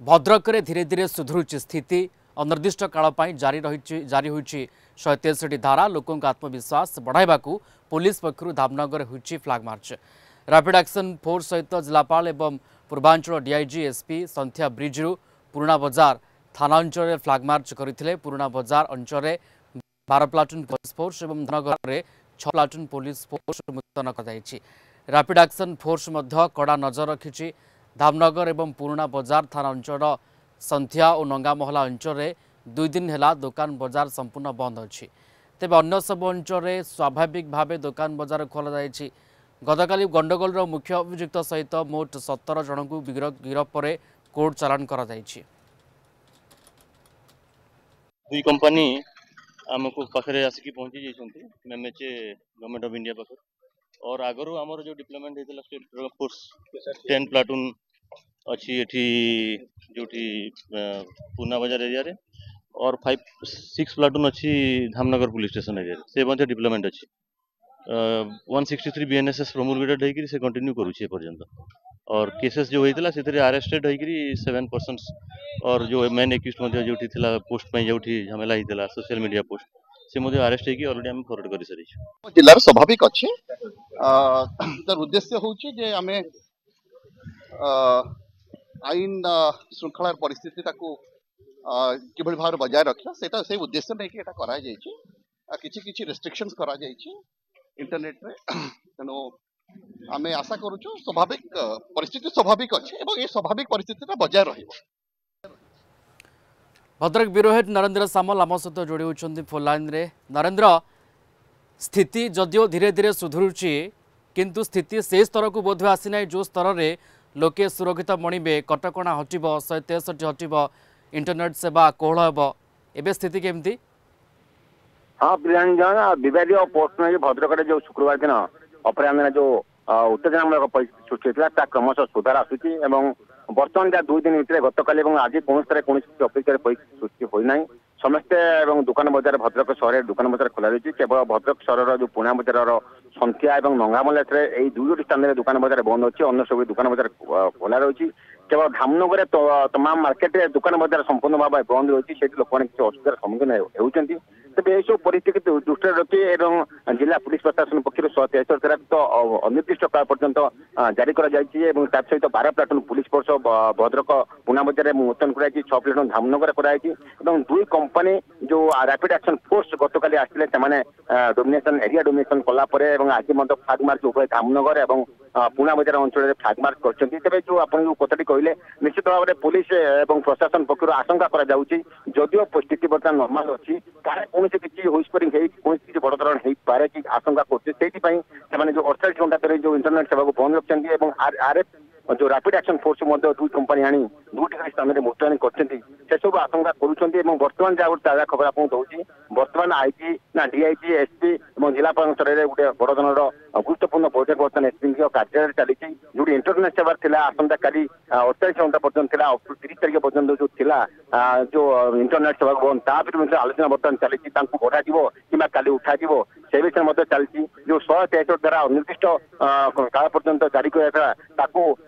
भद्रक में धीरे धीरे सुधुरुची स्थिति अनिर्दिष्ट काल जारी होइछि 163 धारा लोकों आत्मविश्वास बढ़ावा पुलिस पक्षर धामनगर होइछि flag march. Rapid action force सहित जिलापाल एवं पूर्वांचल डीआईजी एसपी संध्या ब्रिज्रु पुराणा बजार थाना अंचल फ्लैग मार्च करते। पुराणा बजार अंचल 12 प्लाटून पुलिस फोर्स और धामनगर में 6 प्लाटून पुलिस फोर्स मुतयन कर रैपिड एक्शन फोर्स कड़ा नजर रखी। धामनगर एवं पुराणा बजार थाना अंचल संध्या और नंगामहला अंचल 2 दिन है दुकान बजार संपूर्ण बंद अच्छी। तेज अन्य सब अंचल स्वाभाविक भाव दुकान बजार खोल जाएगी। गतकाली गंडगोल मुख्य अभियुक्त सहित मोट 17 जन को गिरफ पर कोर्ट चालान कर दुई कंपनी आमको पाखे आसिक पहुंची जाइए एमएचए गवर्नमेंट ऑफ इंडिया पाखे और आगरू आमर जो डिप्लॉयमेंट होता स्टेट फोर्स 10 प्लाटून अच्छी एठी जोठी पूना बाजार एरिया रे और 5-6 प्लाटून अच्छी धामनगर पुलिस स्टेशन एरिया से मध्य डिप्लॉयमेंट अच्छी 163 बीएनएसएस प्रोमुलगेटेड होकर से कंटिन्यू करुचे पर्यंत और केसेस जो होता से अरेस्टेड होकर 7 पर्सन्स और जो मेन एक्यूज जो पोस्ट में जो झमेला होता सोशल मीडिया पोस्ट से अरेस्ट होकर ऑलरेडी आम फॉरवर्ड कर सारी जिलार स्वाभाविक अच्छे तार उद्देश्य होची जे आमे आईन श्रृंखलार परिस्थिति किभଳି भाव बजाय रखा सेटा से उद्देश्य नहीं कि एटा करा जायछि किछि किछि रेस्ट्रिक्शंस करा जायछि इंटरनेट रे तेनो आमे आशा करूछु स्वाभाविक परिस्थिति स्वाभाविक अच्छे एवं ये स्वाभाविक परिस्थिति बजाय रहिबो। भद्रक ब्यूरो हेड नरेंद्र सामल आम सहित जोड़ी होती फोन लाइन रे। नरेंद्र, स्थिति जदिओ धीरे धीरे सुधुरुची किंतु स्थिति से स्तर को बोध आसी ना जो स्तर में लोके सुरक्षित मणिबे कटकणा हटिब 163 हटिब इंटरनेट सेवा कोहल हेब एबे स्थिति केमती? हाँ प्रियांजन विवादीय पोस्ट में भद्रक जो शुक्रवार दिन अपराह जो उत्तेजनामूलक परिस्थिति सृष्टि होता क्रमशः सुधार आसूची बर्तमान जहाँ 2 दिन भितर गतकाली आज कौन अपेक्षा परिस्थिति सृष्टि होना समस्ते दुकान बजार भद्रक सहर दुकान बजार खोल रही केवल भद्रक सहर जो पुणा बजार संख्या और नंगामला यही 2 स्थान में दुकान बजार बंद अच्छी अन्य सब दुकान बजार खोला रही केवल धामनगर तमाम मार्केट दुकान बजार संपूर्ण भाव बंद रही से लोक मैंने किसी असुविधार सम्मुखीन होती तेज यह परिस्थिति दृष्टि रखी जिला पुलिस प्रशासन पक्ष 163 धारा तो अनिर्दिष्ट काल पर्यंत जारी कर सहित 12 platoon police force Bhadrak Pune बजार मुतयन कर 6 प्लाटून धामनगर कराई 2 कंपनी जो रैपिड एक्शन फोर्स गतकाली आसते डोमिनेशन एरिया डोमिनेशन कलापर आज फ्लैग मार्च उभय धामनगर और पुणा बजार अंचल फ्लैग मार्च कर जो आप कथाटी कहले निश्चित भाव में पुलिस और प्रशासन पक्ष आशंका करो स्थिति बर्तमान नॉर्मल अच्छी कौन से किसी हुइस्परिंग कौन किसी बड़ धरण हो पारे कि आशंका करते जो 48 घंटा तक जो इंटरनेट सेवा को बंद रखते आरएफ जो रैपिड एक्शन फोर्स 2 कंपनी आनी 2 स्थान में मुतयन कर सब आशंका करुँच बर्तमान जहाँ गोटे ताजा खबर आपको दूसरी बर्तमान आईजी ना डीआईजी एसपी और जिलापाल स्तर में गोटे बड़ धरण गुरुत्वपूर्ण बैठक बर्तमान एसपी कार्यालय चली जो इंटरनेट सेवा थी आसंता काली 48 घंटा पर्यटन थी 30 तारीख पर्यटन जो थी जो इंटरनेट सेवा बंद तापर आलोचना बर्तमान चली बढ़ा कि काली उठा से विषय चलती जो 163 धारा अनिर्दिष्ट काल पर्यंत जारी कर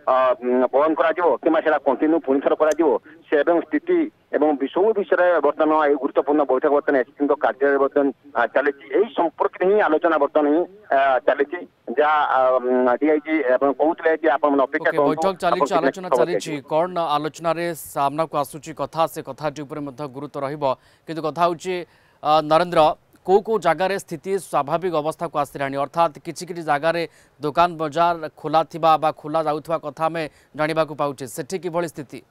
बंद कर कंटिन्यू पुणी थर कर स्थिति एवं सब विषय बर्तमान गुरुत्वपूर्ण बैठक बर्तमान एसपी कार्यालय बर्तमान चली संपर्क में ही आलोचना बर्तमान चली जहाँ डीआईजी कहते अपेक्षा बैठक चली आलोचना चली कौन आलोचना सामना को आसूची कथा से कथाटी गुरुत्व रहिबो किंतु कथा होची नरेंद्र को जगार स्थिति स्वाभाविक अवस्था को आसला अर्थात किसी किसी जगार दुकान बजार खोला बा खोला जाउथवा कथा आम जाना पाचे सेठी किभली स्थिति?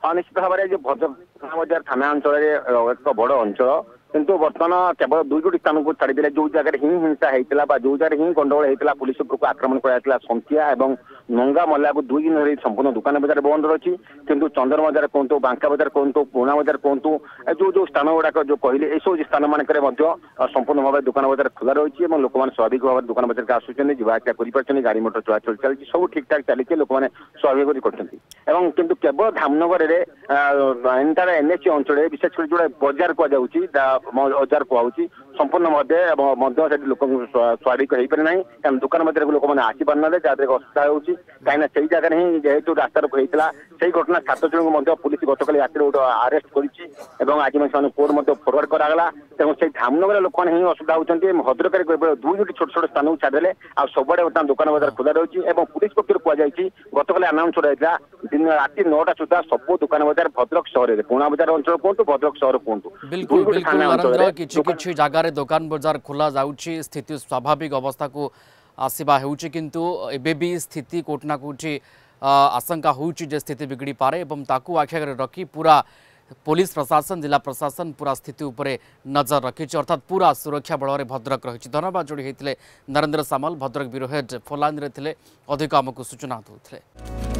हाँ निश्चित भाव में जो भद्रक बजार थाना अंचल एक बड़ अंचल किंतु बर्तमान केवल 2 स्थान को छाड़ी जो जगह ही हिंसा होता जो जगह ही गंडगोल होता पुलिस उपरको आक्रमण कराया संख्या और नंगा मल्ला को 2 दिन धरी संपूर्ण दुकान बजार बंद रही किंतु चंदन बजार कहतु बांका बजार कहतु पुणा बजार कहतु जो जो स्थान गुड़ाक जो कहले यह सब स्थान मानक संपूर्ण भाव दुकान बजार खोला रही लोक मैंने स्वाभाविक भाव दुकान बजार के आसुच्च जावासा कर गाड़ी मोटर चलाचल चलती सब ठीक ठाक चलती लोक मैंने स्वाभाविक कर केवल धामनगर एनएचए अंचल विशेषकर जो बजार कहुच्छी बजार कहूँ संपूर्ण लोक स्वाभाविक हो पारे ना कारण दुकान मध्य लोक मैंने आसी पार ना जहाँ असुविधा होगी कहीं से जगह ही जेहेतु रास्ता रोक होता से घटना 7 जन पुलिस गतकाली रात गोटे आरेस्ट कर आज कोर्ट फरवर्ड कराला तेणु से धामनगर लोक मैंने असुविधा होती भद्रक दुईटी छोट छोट स्थान को छाड़देले आ सबुआड़े बर्तमान दुकान बजार खोला रही है पुलिस पक्ष कहुई गतकाली आनाउंस होता दिन राति 9टा सुधा सब दुकान बजार भद्रक सहर पुणा बजार अंचल कहतु भद्रक सहर कहतु बिल्कुल बिल्कुल नरेंद्र किछि जगार दुकान बजार खोला जाउछि स्थिति स्वाभाविक अवस्था को आसवा होउछि किंतु एबे भी स्थिति कोटना कोठी आशंका होउछि जे स्थिति बिगड़ी पारे एवं ताकू आखिर रखी पूरा पुलिस प्रशासन जिला प्रशासन पूरा स्थिति उपरे नजर रखी अर्थात पूरा सुरक्षा बल में भद्रक रही धन्यवाद जोड़ी होते Narendra Samal Bhadrak bureau head phone line रे थिले अधिक आमको सूचना दूसरे।